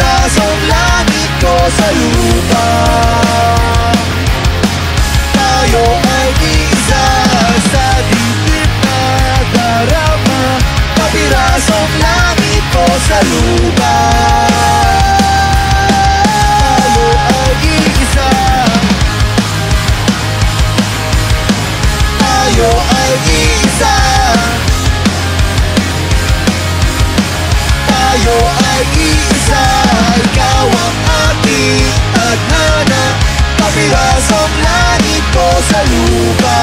pirasong langit ko sa lupa. Tayo ay isa sa dibdib na darama, kapirasong langit ko sa lupa. Tayo ay isa. Tayo ay isa. Tayo ay isa. Ikaw ang aking tadhana, kapirasong langit ko sa lupa.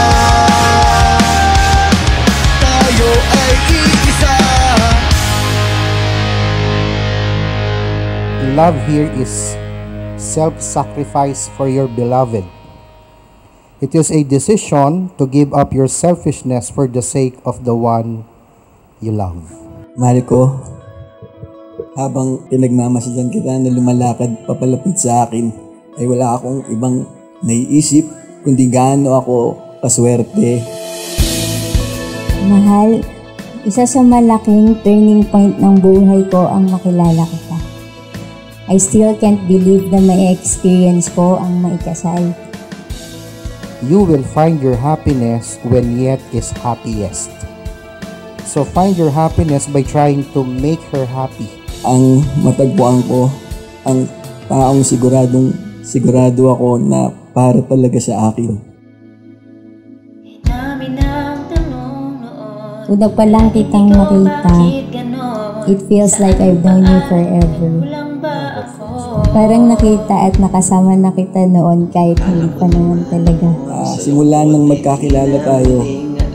Tayo ay isa. Love here is self-sacrifice for your beloved. It is a decision to give up your selfishness for the sake of the one you love. Mahal ko, habang pinagmamasdan kita na lumalakad papalapit sa akin, ay wala akong ibang naiisip kundi gaano ako kaswerte. Mahal, isa sa malaking turning point ng buhay ko ang makilala kita. I still can't believe na may experience ko ang maikasal. You will find your happiness when yet is happiest. So find your happiness by trying to make her happy. Ang matagpuan ko, ang taong sigurado ako na para talaga sa akin. Una pa lang kitang makita, it feels like I've known you forever. Parang nakita at nakasama na kita noon kahit hindi pa naman talaga. Simula nang magkakilala tayo,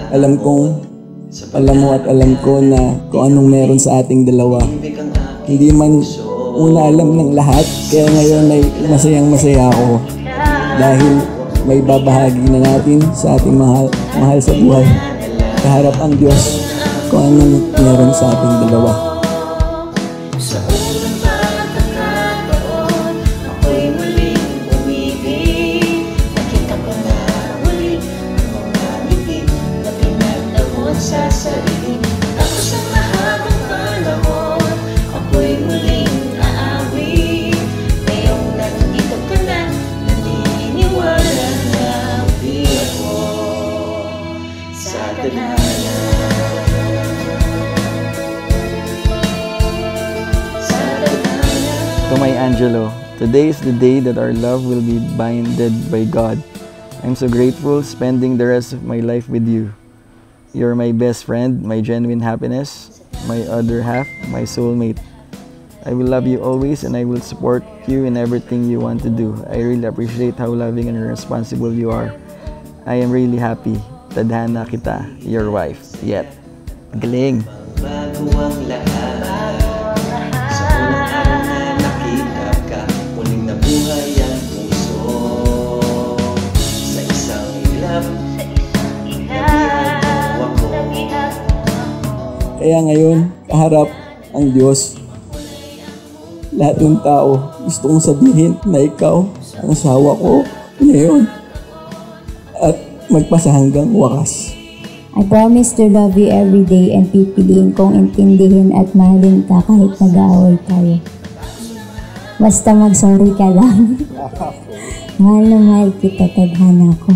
alam mo at alam ko na kung anong meron sa ating dalawa. Hindi man una alam ng lahat, kaya ngayon ay masayang-masaya ako. Dahil may babahagi na natin sa ating mahal sa buhay. Kaharap ang Diyos kung anong meron sa ating dalawa. To my Angelo, today is the day that our love will be binded by God. I'm so grateful spending the rest of my life with you. You're my best friend, my genuine happiness, my other half, my soulmate. I will love you always and I will support you in everything you want to do. I really appreciate how loving and responsible you are. I am really happy. Tadhana kita, your wife. Yet. Galing! Bago ang lahat, sa unang araw na nakita ka, muling nabuhay ang puso. Sa isang ilap, nabihag mo ako. Kaya ngayon, kaharap ang Diyos. Lahat ng tao, gusto kong sabihin na ikaw ang asawa ko ngayon at magpasa hanggang wakas. I promise to love you every day and pipiliin kong intindihin at mahalin ka kahit nag-aaway tayo. Basta mag-sorry ka lang. Mahal na mahal kita, tadhana ko.